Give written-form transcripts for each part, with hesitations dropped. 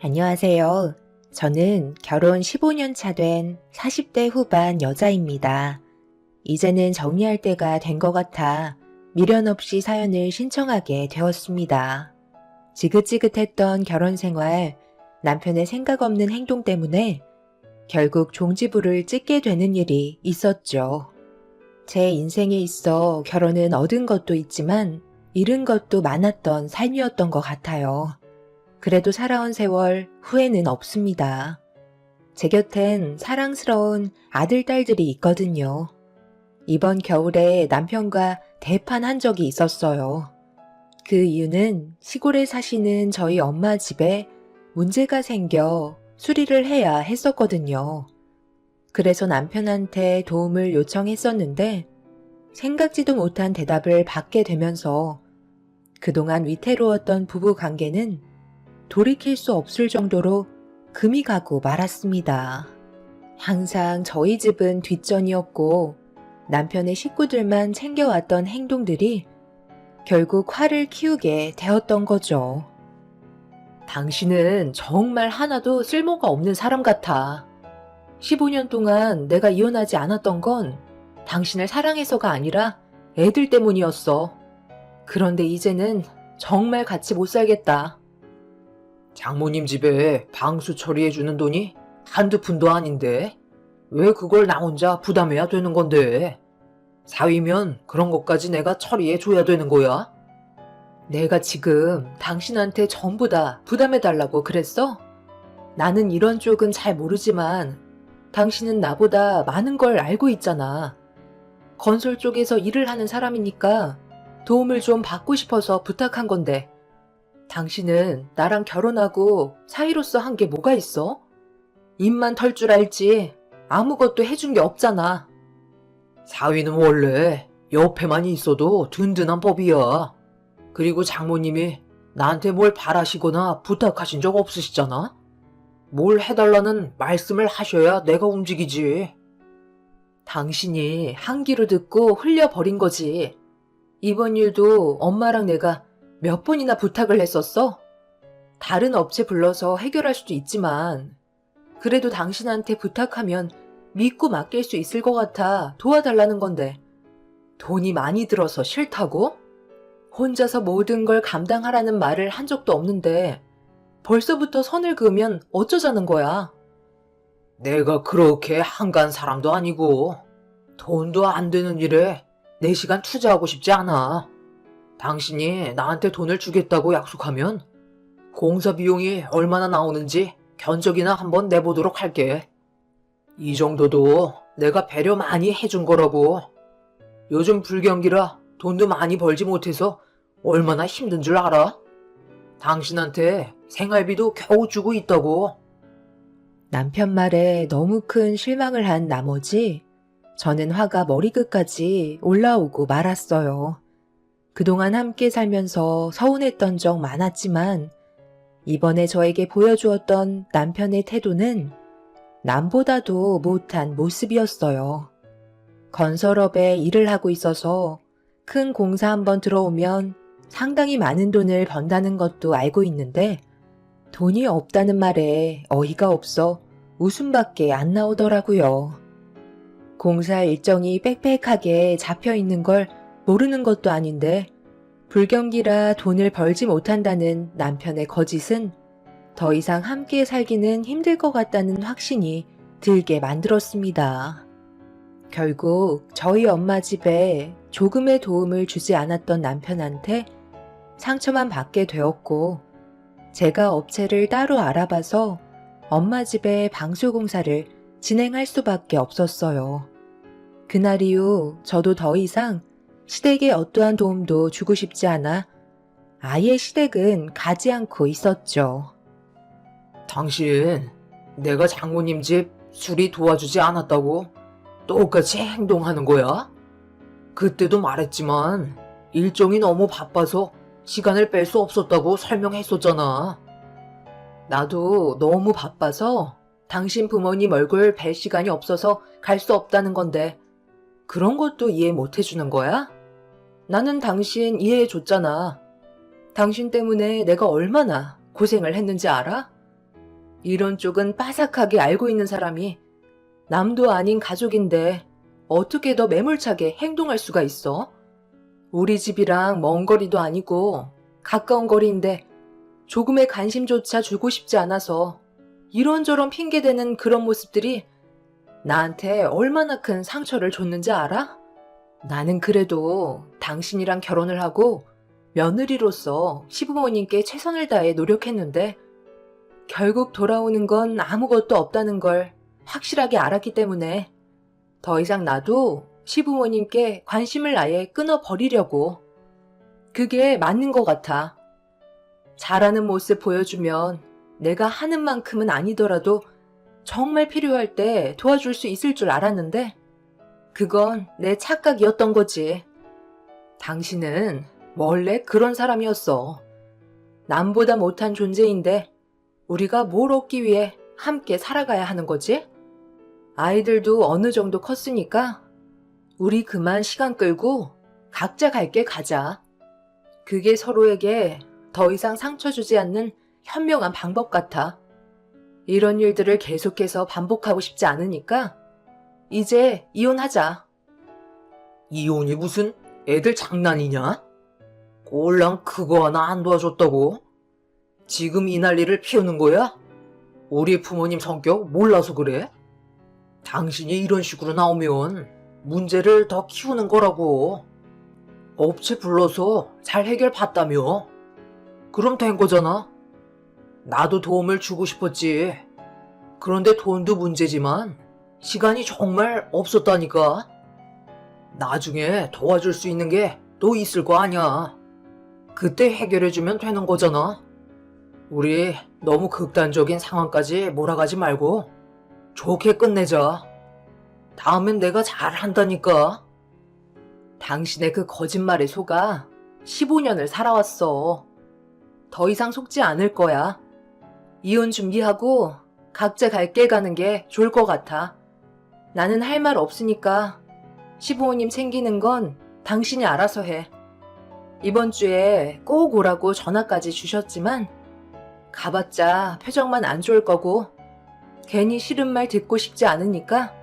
안녕하세요. 저는 결혼 15년 차 된 40대 후반 여자입니다. 이제는 정리할 때가 된 것 같아 미련 없이 사연을 신청하게 되었습니다. 지긋지긋했던 결혼 생활, 남편의 생각 없는 행동 때문에 결국 종지부를 찍게 되는 일이 있었죠. 제 인생에 있어 결혼은 얻은 것도 있지만 잃은 것도 많았던 삶이었던 것 같아요. 그래도 살아온 세월 후회는 없습니다. 제 곁엔 사랑스러운 아들, 딸들이 있거든요. 이번 겨울에 남편과 대판한 적이 있었어요. 그 이유는 시골에 사시는 저희 엄마 집에 문제가 생겨 수리를 해야 했었거든요. 그래서 남편한테 도움을 요청했었는데 생각지도 못한 대답을 받게 되면서 그동안 위태로웠던 부부 관계는 돌이킬 수 없을 정도로 금이 가고 말았습니다. 항상 저희 집은 뒷전이었고 남편의 식구들만 챙겨왔던 행동들이 결국 화를 키우게 되었던 거죠. 당신은 정말 하나도 쓸모가 없는 사람 같아. 15년 동안 내가 이혼하지 않았던 건 당신을 사랑해서가 아니라 애들 때문이었어. 그런데 이제는 정말 같이 못 살겠다. 장모님 집에 방수 처리해주는 돈이 한두 푼도 아닌데 왜 그걸 나 혼자 부담해야 되는 건데? 사위면 그런 것까지 내가 처리해줘야 되는 거야? 내가 지금 당신한테 전부 다 부담해달라고 그랬어? 나는 이런 쪽은 잘 모르지만 당신은 나보다 많은 걸 알고 있잖아. 건설 쪽에서 일을 하는 사람이니까 도움을 좀 받고 싶어서 부탁한 건데 당신은 나랑 결혼하고 사이로서 한 게 뭐가 있어? 입만 털 줄 알지 아무것도 해준 게 없잖아. 사위는 원래 옆에만 있어도 든든한 법이야. 그리고 장모님이 나한테 뭘 바라시거나 부탁하신 적 없으시잖아? 뭘 해달라는 말씀을 하셔야 내가 움직이지. 당신이 한 귀로 듣고 흘려버린 거지. 이번 일도 엄마랑 내가 몇 번이나 부탁을 했었어? 다른 업체 불러서 해결할 수도 있지만 그래도 당신한테 부탁하면 믿고 맡길 수 있을 것 같아 도와달라는 건데 돈이 많이 들어서 싫다고? 혼자서 모든 걸 감당하라는 말을 한 적도 없는데 벌써부터 선을 그으면 어쩌자는 거야? 내가 그렇게 한가한 사람도 아니고 돈도 안 되는 일에 내 시간 투자하고 싶지 않아. 당신이 나한테 돈을 주겠다고 약속하면 공사 비용이 얼마나 나오는지 견적이나 한번 내보도록 할게. 이 정도도 내가 배려 많이 해준 거라고. 요즘 불경기라 돈도 많이 벌지 못해서 얼마나 힘든 줄 알아? 당신한테 생활비도 겨우 주고 있다고. 남편 말에 너무 큰 실망을 한 나머지 저는 화가 머리끝까지 올라오고 말았어요. 그동안 함께 살면서 서운했던 적 많았지만 이번에 저에게 보여주었던 남편의 태도는 남보다도 못한 모습이었어요. 건설업에 일을 하고 있어서 큰 공사 한번 들어오면 상당히 많은 돈을 번다는 것도 알고 있는데 돈이 없다는 말에 어이가 없어 웃음밖에 안 나오더라고요. 공사 일정이 빽빽하게 잡혀 있는 걸 모르는 것도 아닌데 불경기라 돈을 벌지 못한다는 남편의 거짓은 더 이상 함께 살기는 힘들 것 같다는 확신이 들게 만들었습니다. 결국 저희 엄마 집에 조금의 도움을 주지 않았던 남편한테 상처만 받게 되었고 제가 업체를 따로 알아봐서 엄마 집에 방수공사를 진행할 수밖에 없었어요. 그날 이후 저도 더 이상 시댁에 어떠한 도움도 주고 싶지 않아 아예 시댁은 가지 않고 있었죠. 당신, 내가 장모님 집 수리 도와주지 않았다고 똑같이 행동하는 거야? 그때도 말했지만 일정이 너무 바빠서 시간을 뺄 수 없었다고 설명했었잖아. 나도 너무 바빠서 당신 부모님 얼굴 뵐 시간이 없어서 갈 수 없다는 건데 그런 것도 이해 못 해주는 거야? 나는 당신 이해해줬잖아. 당신 때문에 내가 얼마나 고생을 했는지 알아? 이런 쪽은 빠삭하게 알고 있는 사람이 남도 아닌 가족인데 어떻게 더 매몰차게 행동할 수가 있어? 우리 집이랑 먼 거리도 아니고 가까운 거리인데 조금의 관심조차 주고 싶지 않아서 이런저런 핑계대는 그런 모습들이 나한테 얼마나 큰 상처를 줬는지 알아? 나는 그래도 당신이랑 결혼을 하고 며느리로서 시부모님께 최선을 다해 노력했는데 결국 돌아오는 건 아무것도 없다는 걸 확실하게 알았기 때문에 더 이상 나도 시부모님께 관심을 아예 끊어버리려고. 그게 맞는 것 같아. 잘하는 모습 보여주면 내가 하는 만큼은 아니더라도 정말 필요할 때 도와줄 수 있을 줄 알았는데 그건 내 착각이었던 거지. 당신은 원래 그런 사람이었어. 남보다 못한 존재인데 우리가 뭘 얻기 위해 함께 살아가야 하는 거지? 아이들도 어느 정도 컸으니까 우리 그만 시간 끌고 각자 갈 길 가자. 그게 서로에게 더 이상 상처 주지 않는 현명한 방법 같아. 이런 일들을 계속해서 반복하고 싶지 않으니까 이제 이혼하자. 이혼이 무슨 애들 장난이냐? 꼴랑 그거 하나 안 도와줬다고? 지금 이 난리를 피우는 거야? 우리 부모님 성격 몰라서 그래? 당신이 이런 식으로 나오면 문제를 더 키우는 거라고. 업체 불러서 잘 해결 봤다며. 그럼 된 거잖아. 나도 도움을 주고 싶었지. 그런데 돈도 문제지만 시간이 정말 없었다니까. 나중에 도와줄 수 있는 게 또 있을 거 아니야. 그때 해결해주면 되는 거잖아. 우리 너무 극단적인 상황까지 몰아가지 말고 좋게 끝내자. 다음엔 내가 잘한다니까. 당신의 그 거짓말에 속아 15년을 살아왔어. 더 이상 속지 않을 거야. 이혼 준비하고 각자 갈 길 가는 게 좋을 것 같아. 나는 할 말 없으니까 시부모님 챙기는 건 당신이 알아서 해. 이번 주에 꼭 오라고 전화까지 주셨지만 가봤자 표정만 안 좋을 거고 괜히 싫은 말 듣고 싶지 않으니까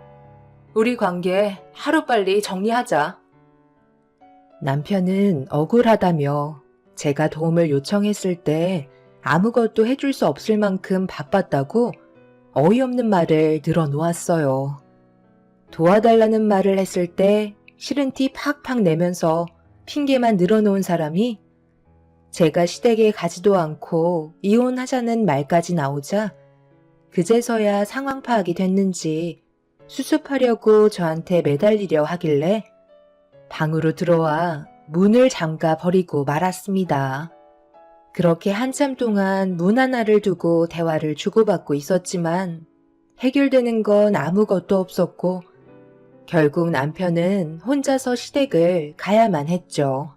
우리 관계 하루빨리 정리하자. 남편은 억울하다며 제가 도움을 요청했을 때 아무것도 해줄 수 없을 만큼 바빴다고 어이없는 말을 늘어놓았어요. 도와달라는 말을 했을 때 싫은 티 팍팍 내면서 핑계만 늘어놓은 사람이 제가 시댁에 가지도 않고 이혼하자는 말까지 나오자 그제서야 상황 파악이 됐는지 수습하려고 저한테 매달리려 하길래 방으로 들어와 문을 잠가 버리고 말았습니다. 그렇게 한참 동안 문 하나를 두고 대화를 주고받고 있었지만 해결되는 건 아무것도 없었고 결국 남편은 혼자서 시댁을 가야만 했죠.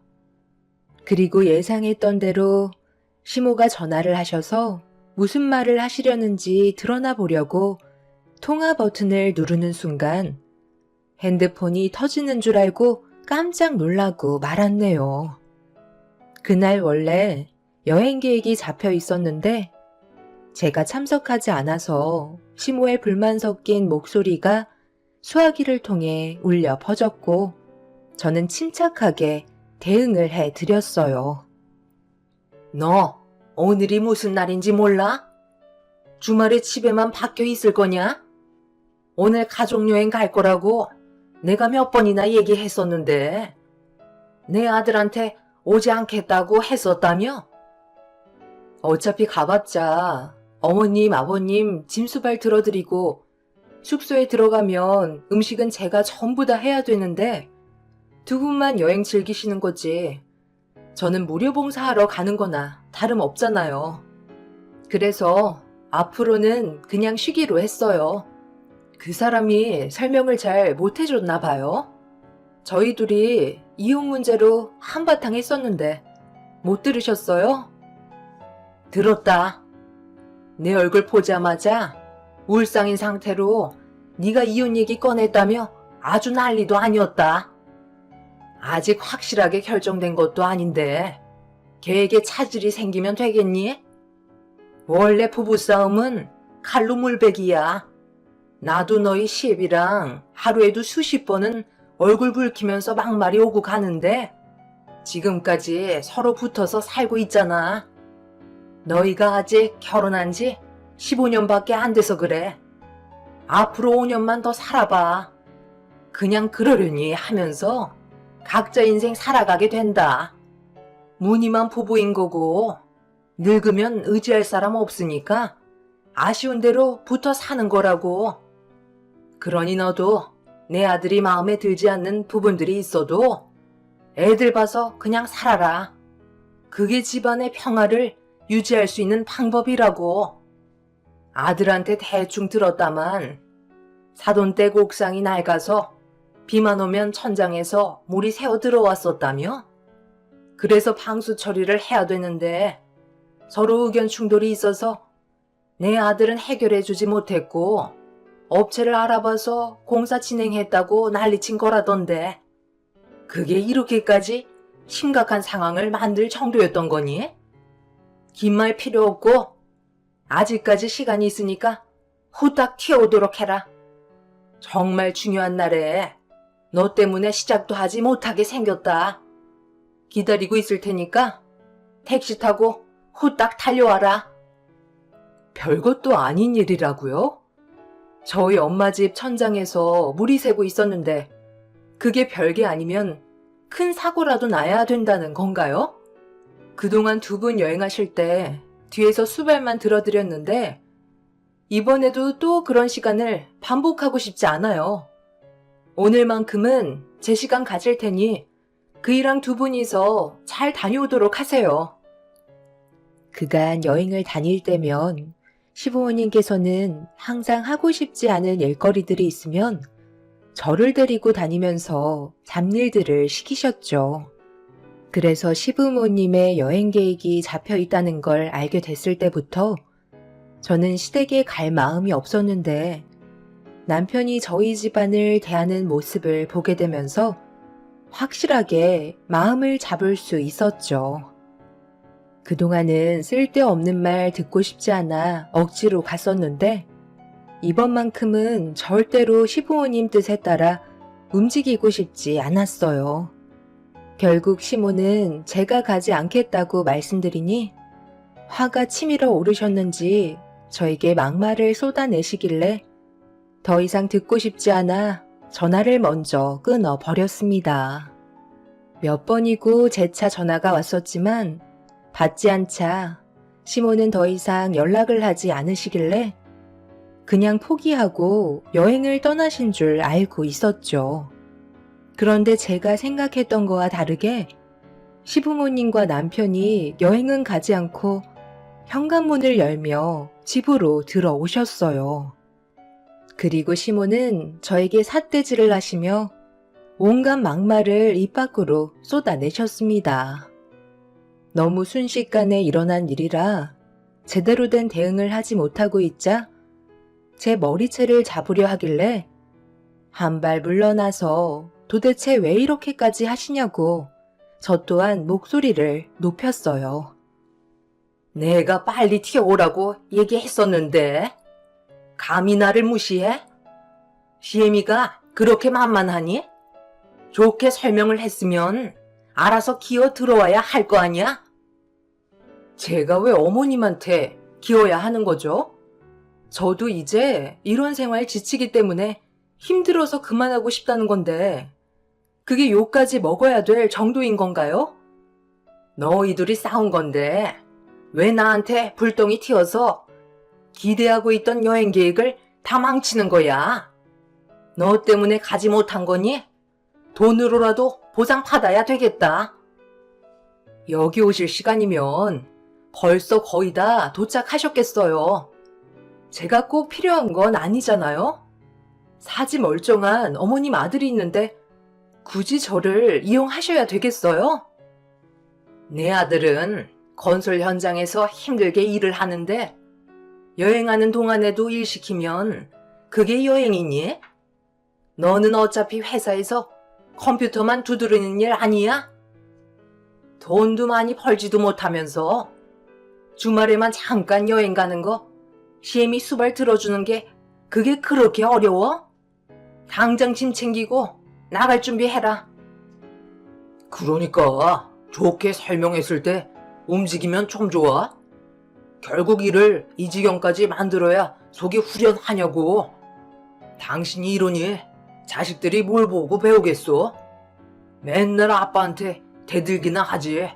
그리고 예상했던 대로 시모가 전화를 하셔서 무슨 말을 하시려는지 드러나 보려고 통화 버튼을 누르는 순간 핸드폰이 터지는 줄 알고 깜짝 놀라고 말았네요. 그날 원래 여행 계획이 잡혀 있었는데 제가 참석하지 않아서 시모의 불만 섞인 목소리가 수화기를 통해 울려 퍼졌고 저는 침착하게 대응을 해드렸어요. 너 오늘이 무슨 날인지 몰라? 주말에 집에만 박혀 있을 거냐? 오늘 가족여행 갈 거라고 내가 몇 번이나 얘기했었는데 내 아들한테 오지 않겠다고 했었다며? 어차피 가봤자 어머님, 아버님 짐수발 들어드리고 숙소에 들어가면 음식은 제가 전부 다 해야 되는데 두 분만 여행 즐기시는 거지. 저는 무료 봉사하러 가는 거나 다름없잖아요. 그래서 앞으로는 그냥 쉬기로 했어요. 그 사람이 설명을 잘 못해줬나 봐요. 저희 둘이 이혼 문제로 한바탕 했었는데 못 들으셨어요? 들었다. 내 얼굴 보자마자 울상인 상태로 네가 이혼 얘기 꺼냈다며 아주 난리도 아니었다. 아직 확실하게 결정된 것도 아닌데 계획에 차질이 생기면 되겠니? 원래 부부싸움은 칼로 물베기야. 나도 너희 시애비랑 하루에도 수십 번은 얼굴 붉히면서 막말이 오고 가는데 지금까지 서로 붙어서 살고 있잖아. 너희가 아직 결혼한 지 15년밖에 안 돼서 그래. 앞으로 5년만 더 살아봐. 그냥 그러려니 하면서 각자 인생 살아가게 된다. 무늬만 부부인 거고 늙으면 의지할 사람 없으니까 아쉬운 대로 붙어 사는 거라고. 그러니 너도 내 아들이 마음에 들지 않는 부분들이 있어도 애들 봐서 그냥 살아라. 그게 집안의 평화를 유지할 수 있는 방법이라고. 아들한테 대충 들었다만 사돈댁 옥상이 낡아서 비만 오면 천장에서 물이 새어 들어왔었다며? 그래서 방수 처리를 해야 되는데 서로 의견 충돌이 있어서 내 아들은 해결해주지 못했고 업체를 알아봐서 공사 진행했다고 난리친 거라던데 그게 이렇게까지 심각한 상황을 만들 정도였던 거니? 긴 말 필요 없고 아직까지 시간이 있으니까 후딱 튀어오도록 해라. 정말 중요한 날에 너 때문에 시작도 하지 못하게 생겼다. 기다리고 있을 테니까 택시 타고 후딱 달려와라. 별것도 아닌 일이라고요? 저희 엄마 집 천장에서 물이 새고 있었는데 그게 별게 아니면 큰 사고라도 나야 된다는 건가요? 그동안 두 분 여행하실 때 뒤에서 수발만 들어드렸는데 이번에도 또 그런 시간을 반복하고 싶지 않아요. 오늘만큼은 제 시간 가질 테니 그이랑 두 분이서 잘 다녀오도록 하세요. 그간 여행을 다닐 때면 시부모님께서는 항상 하고 싶지 않은 일거리들이 있으면 저를 데리고 다니면서 잡일들을 시키셨죠. 그래서 시부모님의 여행 계획이 잡혀 있다는 걸 알게 됐을 때부터 저는 시댁에 갈 마음이 없었는데 남편이 저희 집안을 대하는 모습을 보게 되면서 확실하게 마음을 잡을 수 있었죠. 그동안은 쓸데없는 말 듣고 싶지 않아 억지로 갔었는데 이번만큼은 절대로 시부모님 뜻에 따라 움직이고 싶지 않았어요. 결국 시모는 제가 가지 않겠다고 말씀드리니 화가 치밀어 오르셨는지 저에게 막말을 쏟아내시길래 더 이상 듣고 싶지 않아 전화를 먼저 끊어버렸습니다. 몇 번이고 재차 전화가 왔었지만 받지 않자 시모는 더 이상 연락을 하지 않으시길래 그냥 포기하고 여행을 떠나신 줄 알고 있었죠. 그런데 제가 생각했던 거와 다르게 시부모님과 남편이 여행은 가지 않고 현관문을 열며 집으로 들어오셨어요. 그리고 시모는 저에게 삿대질을 하시며 온갖 막말을 입 밖으로 쏟아내셨습니다. 너무 순식간에 일어난 일이라 제대로 된 대응을 하지 못하고 있자 제 머리채를 잡으려 하길래 한 발 물러나서 도대체 왜 이렇게까지 하시냐고 저 또한 목소리를 높였어요. 내가 빨리 튀어오라고 얘기했었는데 감히 나를 무시해? 시애미가 그렇게 만만하니? 좋게 설명을 했으면 알아서 기어 들어와야 할 거 아니야? 제가 왜 어머님한테 기어야 하는 거죠? 저도 이제 이런 생활 지치기 때문에 힘들어서 그만하고 싶다는 건데 그게 욕까지 먹어야 될 정도인 건가요? 너희들이 싸운 건데 왜 나한테 불똥이 튀어서 기대하고 있던 여행 계획을 다 망치는 거야? 너 때문에 가지 못한 거니? 돈으로라도 보상 받아야 되겠다. 여기 오실 시간이면 벌써 거의 다 도착하셨겠어요. 제가 꼭 필요한 건 아니잖아요? 사지 멀쩡한 어머님 아들이 있는데 굳이 저를 이용하셔야 되겠어요? 내 아들은 건설 현장에서 힘들게 일을 하는데 여행하는 동안에도 일 시키면 그게 여행이니? 너는 어차피 회사에서 컴퓨터만 두드리는 일 아니야? 돈도 많이 벌지도 못하면서 주말에만 잠깐 여행 가는 거 시애미 수발 들어주는 게 그게 그렇게 어려워? 당장 짐 챙기고 나갈 준비해라. 그러니까 좋게 설명했을 때 움직이면 좀 좋아? 결국 일을 이 지경까지 만들어야 속이 후련하냐고. 당신이 이러니 자식들이 뭘 보고 배우겠어? 맨날 아빠한테 대들기나 하지.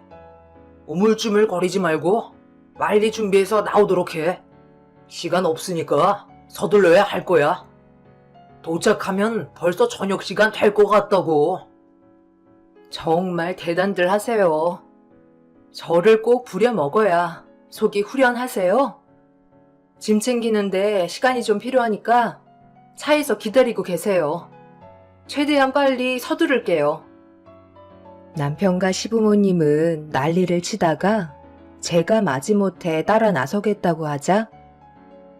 우물쭈물 거리지 말고 빨리 준비해서 나오도록 해. 시간 없으니까 서둘러야 할 거야. 도착하면 벌써 저녁 시간 될 것 같다고. 정말 대단들 하세요. 저를 꼭 부려 먹어야 속이 후련하세요. 짐 챙기는데 시간이 좀 필요하니까 차에서 기다리고 계세요. 최대한 빨리 서두를게요. 남편과 시부모님은 난리를 치다가 제가 마지못해 따라 나서겠다고 하자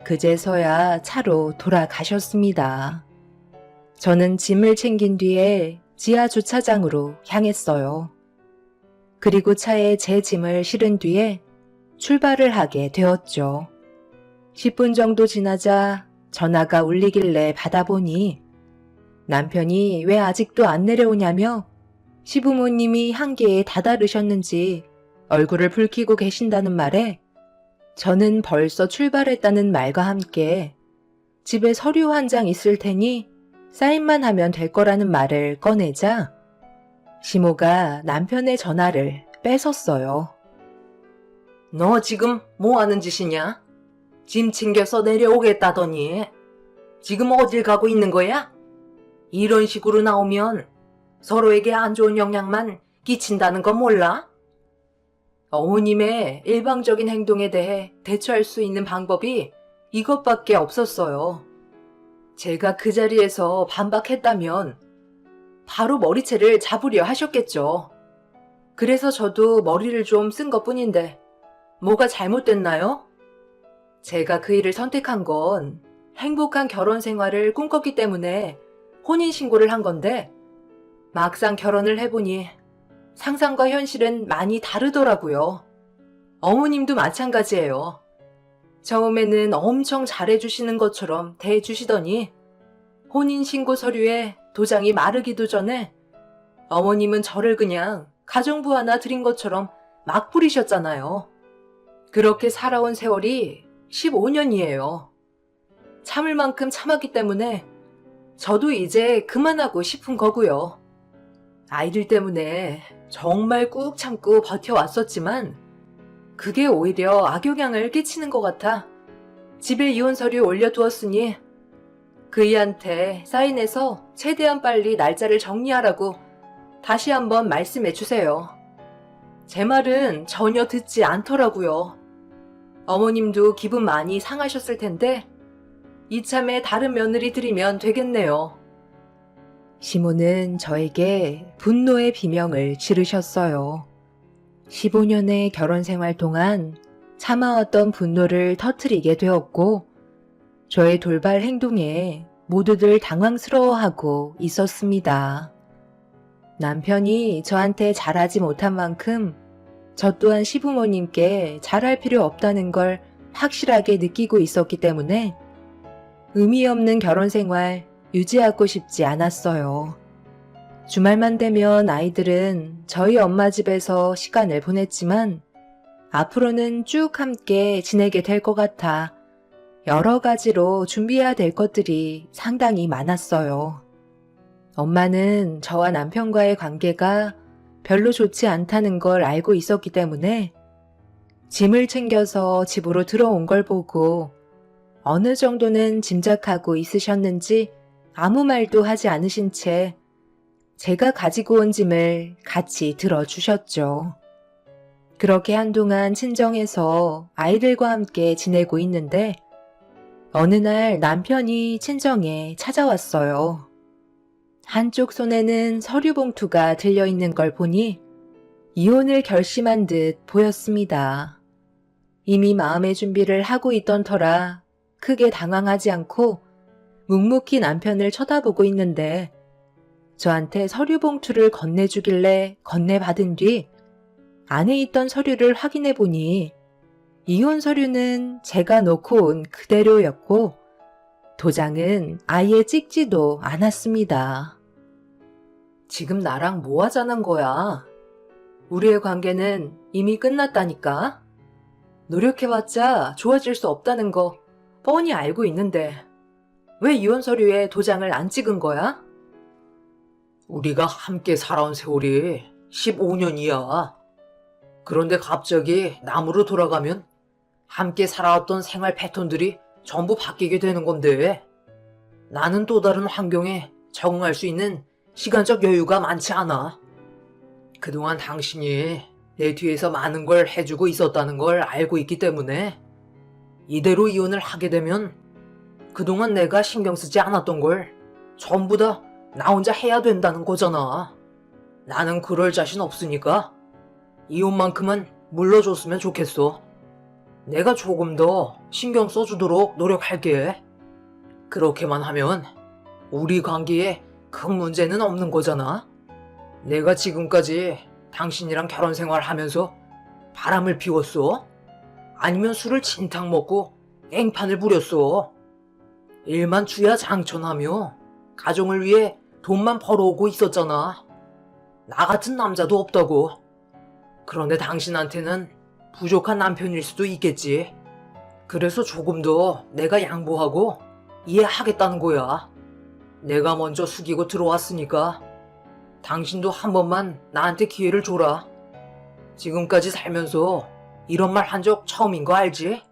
그제서야 차로 돌아가셨습니다. 저는 짐을 챙긴 뒤에 지하 주차장으로 향했어요. 그리고 차에 제 짐을 실은 뒤에 출발을 하게 되었죠. 10분 정도 지나자 전화가 울리길래 받아보니 남편이 왜 아직도 안 내려오냐며 시부모님이 한계에 다다르셨는지 얼굴을 붉히고 계신다는 말에 저는 벌써 출발했다는 말과 함께 집에 서류 한 장 있을 테니 사인만 하면 될 거라는 말을 꺼내자 시모가 남편의 전화를 뺏었어요. 너 지금 뭐 하는 짓이냐? 짐 챙겨서 내려오겠다더니 지금 어딜 가고 있는 거야? 이런 식으로 나오면 서로에게 안 좋은 영향만 끼친다는 건 몰라? 어머님의 일방적인 행동에 대해 대처할 수 있는 방법이 이것밖에 없었어요. 제가 그 자리에서 반박했다면 바로 머리채를 잡으려 하셨겠죠. 그래서 저도 머리를 좀 쓴 것뿐인데 뭐가 잘못됐나요? 제가 그 일을 선택한 건 행복한 결혼 생활을 꿈꿨기 때문에 혼인신고를 한 건데 막상 결혼을 해보니 상상과 현실은 많이 다르더라고요. 어머님도 마찬가지예요. 처음에는 엄청 잘해주시는 것처럼 대해주시더니 혼인신고 서류에 도장이 마르기도 전에 어머님은 저를 그냥 가정부 하나 드린 것처럼 막 부리셨잖아요. 그렇게 살아온 세월이 15년이에요. 참을 만큼 참았기 때문에 저도 이제 그만하고 싶은 거고요. 아이들 때문에 정말 꾹 참고 버텨왔었지만 그게 오히려 악영향을 끼치는 것 같아 집에 이혼 서류 올려두었으니 그이한테 사인해서 최대한 빨리 날짜를 정리하라고 다시 한번 말씀해 주세요. 제 말은 전혀 듣지 않더라고요. 어머님도 기분 많이 상하셨을 텐데 이참에 다른 며느리 드리면 되겠네요. 시모는 저에게 분노의 비명을 지르셨어요. 15년의 결혼 생활 동안 참아왔던 분노를 터뜨리게 되었고 저의 돌발 행동에 모두들 당황스러워하고 있었습니다. 남편이 저한테 잘하지 못한 만큼 저 또한 시부모님께 잘할 필요 없다는 걸 확실하게 느끼고 있었기 때문에 의미 없는 결혼 생활 유지하고 싶지 않았어요. 주말만 되면 아이들은 저희 엄마 집에서 시간을 보냈지만 앞으로는 쭉 함께 지내게 될 것 같아 여러 가지로 준비해야 될 것들이 상당히 많았어요. 엄마는 저와 남편과의 관계가 별로 좋지 않다는 걸 알고 있었기 때문에 짐을 챙겨서 집으로 들어온 걸 보고 어느 정도는 짐작하고 있으셨는지 아무 말도 하지 않으신 채 제가 가지고 온 짐을 같이 들어주셨죠. 그렇게 한동안 친정에서 아이들과 함께 지내고 있는데 어느 날 남편이 친정에 찾아왔어요. 한쪽 손에는 서류 봉투가 들려있는 걸 보니 이혼을 결심한 듯 보였습니다. 이미 마음의 준비를 하고 있던 터라 크게 당황하지 않고 묵묵히 남편을 쳐다보고 있는데 저한테 서류 봉투를 건네주길래 건네받은 뒤 안에 있던 서류를 확인해 보니 이혼 서류는 제가 놓고 온 그대로였고 도장은 아예 찍지도 않았습니다. 지금 나랑 뭐 하자는 거야? 우리의 관계는 이미 끝났다니까? 노력해봤자 좋아질 수 없다는 거 뻔히 알고 있는데 왜 이혼 서류에 도장을 안 찍은 거야? 우리가 함께 살아온 세월이 15년이야. 그런데 갑자기 남으로 돌아가면 함께 살아왔던 생활 패턴들이 전부 바뀌게 되는 건데 나는 또 다른 환경에 적응할 수 있는 시간적 여유가 많지 않아. 그동안 당신이 내 뒤에서 많은 걸 해주고 있었다는 걸 알고 있기 때문에 이대로 이혼을 하게 되면 그동안 내가 신경 쓰지 않았던 걸 전부 다 나 혼자 해야 된다는 거잖아. 나는 그럴 자신 없으니까 이혼만큼은 물러줬으면 좋겠어. 내가 조금 더 신경 써주도록 노력할게. 그렇게만 하면 우리 관계에 큰 문제는 없는 거잖아. 내가 지금까지 당신이랑 결혼 생활하면서 바람을 피웠어? 아니면 술을 진탕 먹고 깽판을 부렸어? 일만 주야장천하며 가정을 위해 돈만 벌어오고 있었잖아. 나 같은 남자도 없다고. 그런데 당신한테는 부족한 남편일 수도 있겠지. 그래서 조금 더 내가 양보하고 이해하겠다는 거야. 내가 먼저 숙이고 들어왔으니까 당신도 한 번만 나한테 기회를 줘라. 지금까지 살면서 이런 말 한 적 처음인 거 알지?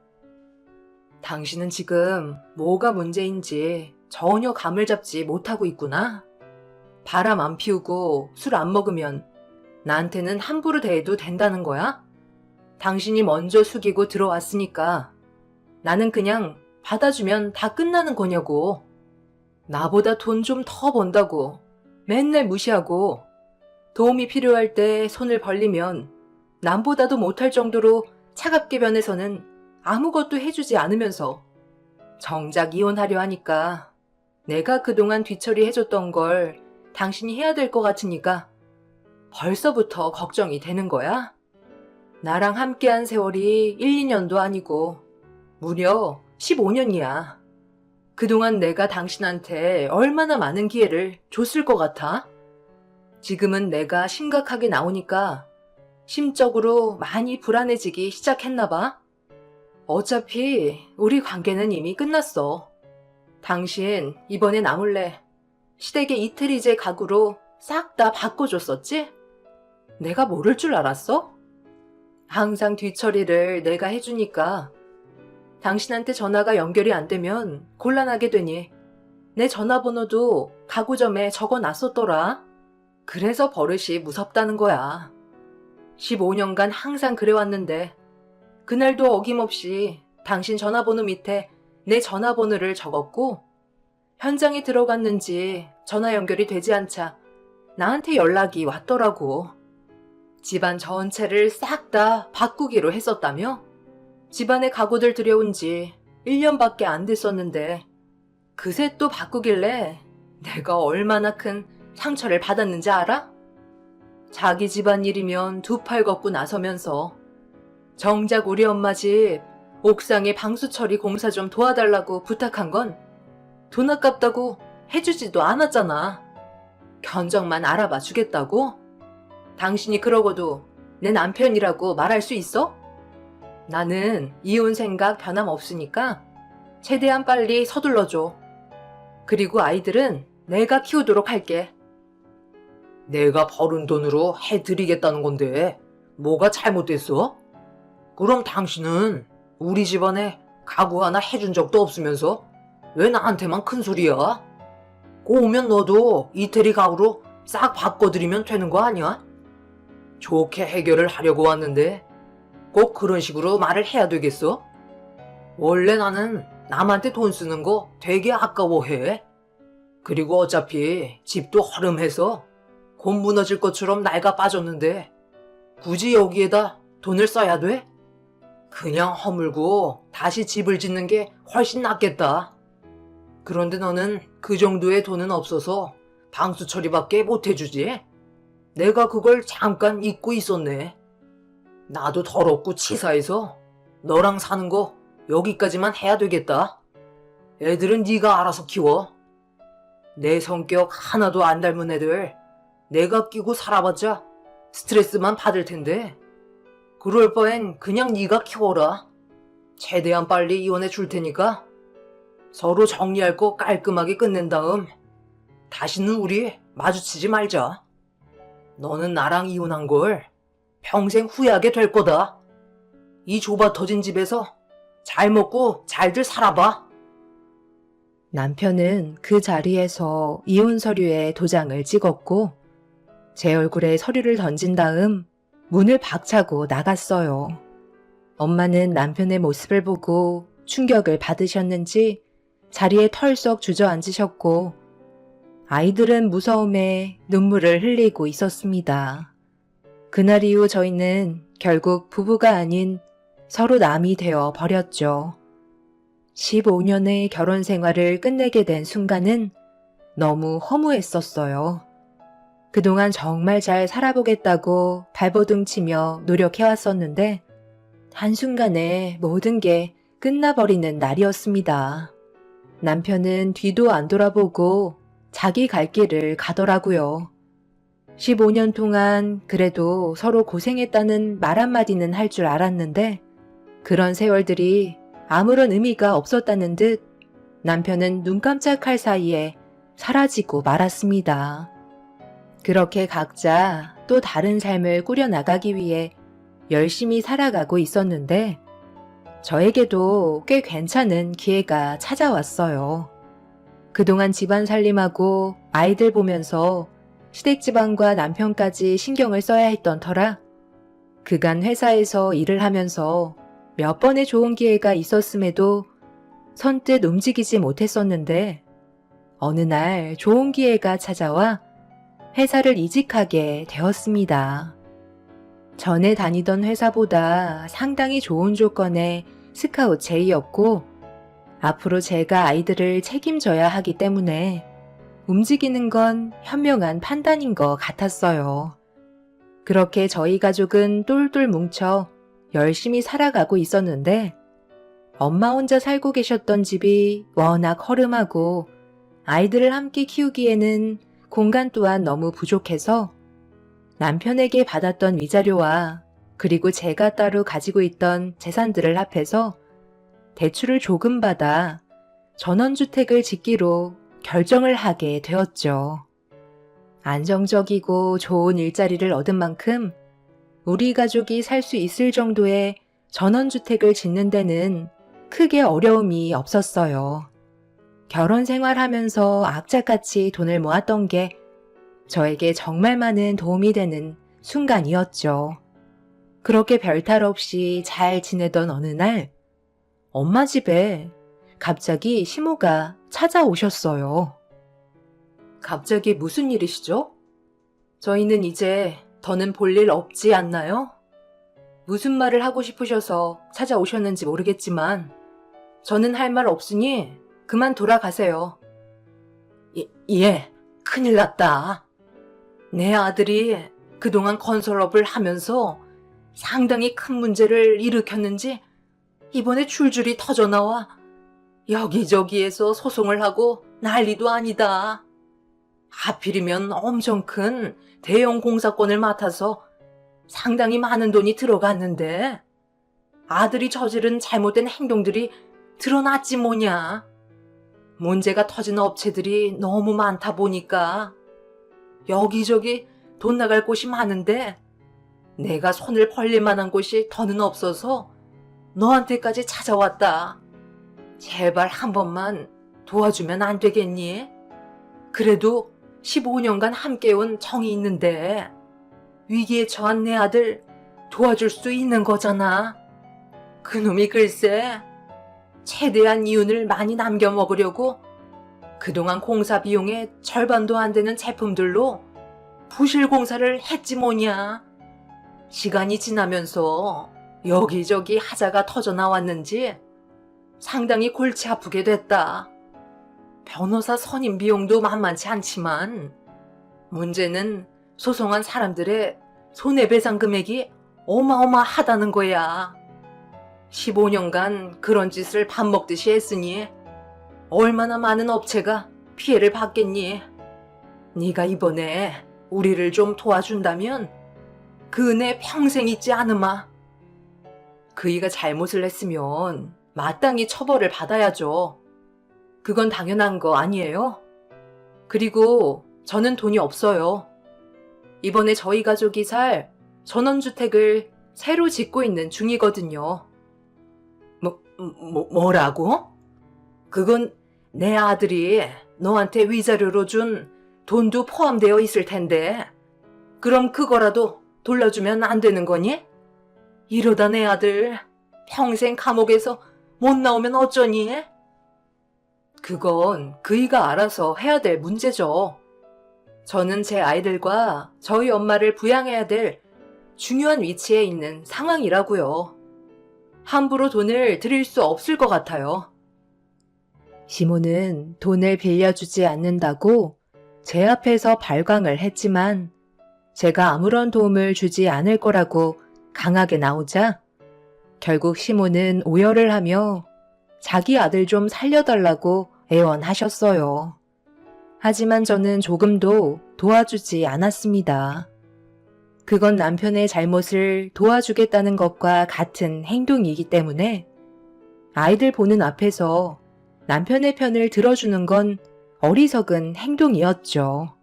당신은 지금 뭐가 문제인지 전혀 감을 잡지 못하고 있구나. 바람 안 피우고 술 안 먹으면 나한테는 함부로 대해도 된다는 거야? 당신이 먼저 숙이고 들어왔으니까 나는 그냥 받아주면 다 끝나는 거냐고. 나보다 돈 좀 더 번다고 맨날 무시하고 도움이 필요할 때 손을 벌리면 남보다도 못할 정도로 차갑게 변해서는 아무것도 해주지 않으면서 정작 이혼하려 하니까 내가 그동안 뒤처리해줬던 걸 당신이 해야 될 것 같으니까 벌써부터 걱정이 되는 거야? 나랑 함께한 세월이 1, 2년도 아니고 무려 15년이야. 그동안 내가 당신한테 얼마나 많은 기회를 줬을 것 같아? 지금은 내가 심각하게 나오니까 심적으로 많이 불안해지기 시작했나 봐. 어차피 우리 관계는 이미 끝났어. 당신 이번에 나 몰래 시댁의 이태리제 가구로 싹 다 바꿔줬었지? 내가 모를 줄 알았어? 항상 뒤처리를 내가 해주니까 당신한테 전화가 연결이 안 되면 곤란하게 되니 내 전화번호도 가구점에 적어놨었더라. 그래서 버릇이 무섭다는 거야. 15년간 항상 그래왔는데 그날도 어김없이 당신 전화번호 밑에 내 전화번호를 적었고 현장에 들어갔는지 전화 연결이 되지 않자 나한테 연락이 왔더라고. 집안 전체를 싹 다 바꾸기로 했었다며? 집안에 가구들 들여온 지 1년밖에 안 됐었는데 그새 또 바꾸길래 내가 얼마나 큰 상처를 받았는지 알아? 자기 집안 일이면 두 팔 걷고 나서면서 정작 우리 엄마 집 옥상에 방수 처리 공사 좀 도와달라고 부탁한 건 돈 아깝다고 해주지도 않았잖아. 견적만 알아봐 주겠다고? 당신이 그러고도 내 남편이라고 말할 수 있어? 나는 이혼 생각 변함없으니까 최대한 빨리 서둘러줘. 그리고 아이들은 내가 키우도록 할게. 내가 벌은 돈으로 해드리겠다는 건데 뭐가 잘못됐어? 그럼 당신은 우리 집안에 가구 하나 해준 적도 없으면서 왜 나한테만 큰 소리야? 꼬우면 너도 이태리 가구로 싹 바꿔드리면 되는 거 아니야? 좋게 해결을 하려고 왔는데 꼭 그런 식으로 말을 해야 되겠어? 원래 나는 남한테 돈 쓰는 거 되게 아까워해. 그리고 어차피 집도 허름해서 곧 무너질 것처럼 낡아 빠졌는데 굳이 여기에다 돈을 써야 돼? 그냥 허물고 다시 집을 짓는 게 훨씬 낫겠다. 그런데 너는 그 정도의 돈은 없어서 방수 처리밖에 못 해주지? 내가 그걸 잠깐 잊고 있었네. 나도 더럽고 치사해서 너랑 사는 거 여기까지만 해야 되겠다. 애들은 네가 알아서 키워. 내 성격 하나도 안 닮은 애들 내가 끼고 살아봤자 스트레스만 받을 텐데. 그럴 바엔 그냥 네가 키워라. 최대한 빨리 이혼해 줄 테니까 서로 정리할 거 깔끔하게 끝낸 다음 다시는 우리 마주치지 말자. 너는 나랑 이혼한 걸 평생 후회하게 될 거다. 이 좁아 터진 집에서 잘 먹고 잘들 살아봐. 남편은 그 자리에서 이혼 서류에 도장을 찍었고 제 얼굴에 서류를 던진 다음 문을 박차고 나갔어요. 엄마는 남편의 모습을 보고 충격을 받으셨는지 자리에 털썩 주저앉으셨고 아이들은 무서움에 눈물을 흘리고 있었습니다. 그날 이후 저희는 결국 부부가 아닌 서로 남이 되어 버렸죠. 15년의 결혼 생활을 끝내게 된 순간은 너무 허무했었어요. 그동안 정말 잘 살아보겠다고 발버둥 치며 노력해왔었는데 한순간에 모든 게 끝나버리는 날이었습니다. 남편은 뒤도 안 돌아보고 자기 갈 길을 가더라고요. 15년 동안 그래도 서로 고생했다는 말 한마디는 할 줄 알았는데 그런 세월들이 아무런 의미가 없었다는 듯 남편은 눈 깜짝할 사이에 사라지고 말았습니다. 그렇게 각자 또 다른 삶을 꾸려나가기 위해 열심히 살아가고 있었는데 저에게도 꽤 괜찮은 기회가 찾아왔어요. 그동안 집안 살림하고 아이들 보면서 시댁집안과 남편까지 신경을 써야 했던 터라 그간 회사에서 일을 하면서 몇 번의 좋은 기회가 있었음에도 선뜻 움직이지 못했었는데 어느 날 좋은 기회가 찾아와 회사를 이직하게 되었습니다. 전에 다니던 회사보다 상당히 좋은 조건의 스카웃 제의였고 앞으로 제가 아이들을 책임져야 하기 때문에 움직이는 건 현명한 판단인 것 같았어요. 그렇게 저희 가족은 똘똘 뭉쳐 열심히 살아가고 있었는데 엄마 혼자 살고 계셨던 집이 워낙 허름하고 아이들을 함께 키우기에는 공간 또한 너무 부족해서 남편에게 받았던 위자료와 그리고 제가 따로 가지고 있던 재산들을 합해서 대출을 조금 받아 전원주택을 짓기로 결정을 하게 되었죠. 안정적이고 좋은 일자리를 얻은 만큼 우리 가족이 살 수 있을 정도의 전원주택을 짓는 데는 크게 어려움이 없었어요. 결혼 생활하면서 악착같이 돈을 모았던 게 저에게 정말 많은 도움이 되는 순간이었죠. 그렇게 별탈 없이 잘 지내던 어느 날 엄마 집에 갑자기 시모가 찾아오셨어요. 갑자기 무슨 일이시죠? 저희는 이제 더는 볼 일 없지 않나요? 무슨 말을 하고 싶으셔서 찾아오셨는지 모르겠지만 저는 할 말 없으니 그만 돌아가세요. 예, 큰일 났다. 내 아들이 그동안 건설업을 하면서 상당히 큰 문제를 일으켰는지 이번에 줄줄이 터져나와 여기저기에서 소송을 하고 난리도 아니다. 하필이면 엄청 큰 대형 공사권을 맡아서 상당히 많은 돈이 들어갔는데 아들이 저지른 잘못된 행동들이 드러났지 뭐냐. 문제가 터진 업체들이 너무 많다 보니까 여기저기 돈 나갈 곳이 많은데 내가 손을 벌릴 만한 곳이 더는 없어서 너한테까지 찾아왔다. 제발 한 번만 도와주면 안 되겠니? 그래도 15년간 함께온 정이 있는데 위기에 처한 내 아들 도와줄 수 있는 거잖아. 그놈이 글쎄 최대한 이윤을 많이 남겨 먹으려고 그동안 공사 비용의 절반도 안 되는 제품들로 부실 공사를 했지 뭐냐. 시간이 지나면서 여기저기 하자가 터져 나왔는지 상당히 골치 아프게 됐다. 변호사 선임 비용도 만만치 않지만 문제는 소송한 사람들의 손해배상 금액이 어마어마하다는 거야. 15년간 그런 짓을 밥 먹듯이 했으니 얼마나 많은 업체가 피해를 받겠니? 네가 이번에 우리를 좀 도와준다면 그 은혜 평생 잊지 않으마. 그이가 잘못을 했으면 마땅히 처벌을 받아야죠. 그건 당연한 거 아니에요? 그리고 저는 돈이 없어요. 이번에 저희 가족이 살 전원주택을 새로 짓고 있는 중이거든요. 뭐라고? 그건 내 아들이 너한테 위자료로 준 돈도 포함되어 있을 텐데, 그럼 그거라도 돌려주면 안 되는 거니? 이러다 내 아들 평생 감옥에서 못 나오면 어쩌니? 그건 그이가 알아서 해야 될 문제죠. 저는 제 아이들과 저희 엄마를 부양해야 될 중요한 위치에 있는 상황이라고요. 함부로 돈을 드릴 수 없을 것 같아요. 시몬은 돈을 빌려주지 않는다고 제 앞에서 발광을 했지만 제가 아무런 도움을 주지 않을 거라고 강하게 나오자 결국 시몬은 오열을 하며 자기 아들 좀 살려달라고 애원하셨어요. 하지만 저는 조금도 도와주지 않았습니다. 그건 남편의 잘못을 도와주겠다는 것과 같은 행동이기 때문에 아이들 보는 앞에서 남편의 편을 들어주는 건 어리석은 행동이었죠.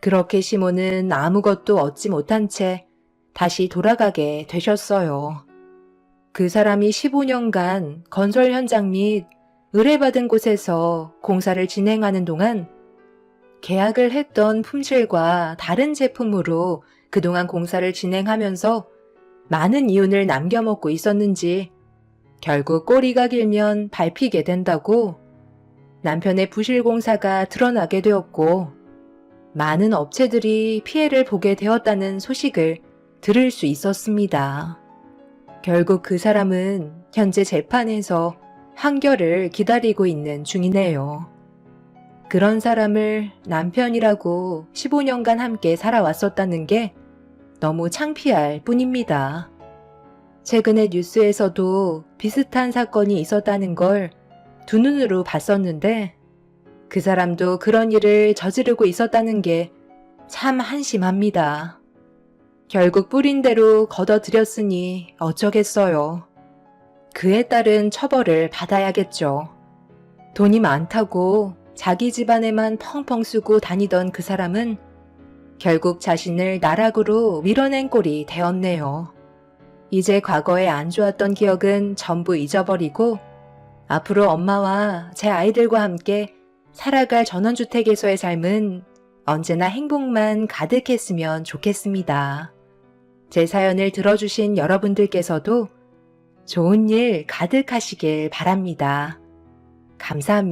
그렇게 시몬은 아무것도 얻지 못한 채 다시 돌아가게 되셨어요. 그 사람이 15년간 건설 현장 및 의뢰받은 곳에서 공사를 진행하는 동안 계약을 했던 품질과 다른 제품으로 그동안 공사를 진행하면서 많은 이윤을 남겨먹고 있었는지 결국 꼬리가 길면 밟히게 된다고 남편의 부실 공사가 드러나게 되었고 많은 업체들이 피해를 보게 되었다는 소식을 들을 수 있었습니다. 결국 그 사람은 현재 재판에서 판결을 기다리고 있는 중이네요. 그런 사람을 남편이라고 15년간 함께 살아왔었다는 게 너무 창피할 뿐입니다. 최근에 뉴스에서도 비슷한 사건이 있었다는 걸 두 눈으로 봤었는데 그 사람도 그런 일을 저지르고 있었다는 게 참 한심합니다. 결국 뿌린 대로 걷어들였으니 어쩌겠어요. 그에 따른 처벌을 받아야겠죠. 돈이 많다고 자기 집안에만 펑펑 쓰고 다니던 그 사람은 결국 자신을 나락으로 밀어낸 꼴이 되었네요. 이제 과거에 안 좋았던 기억은 전부 잊어버리고 앞으로 엄마와 제 아이들과 함께 살아갈 전원주택에서의 삶은 언제나 행복만 가득했으면 좋겠습니다. 제 사연을 들어주신 여러분들께서도 좋은 일 가득하시길 바랍니다. 감사합니다.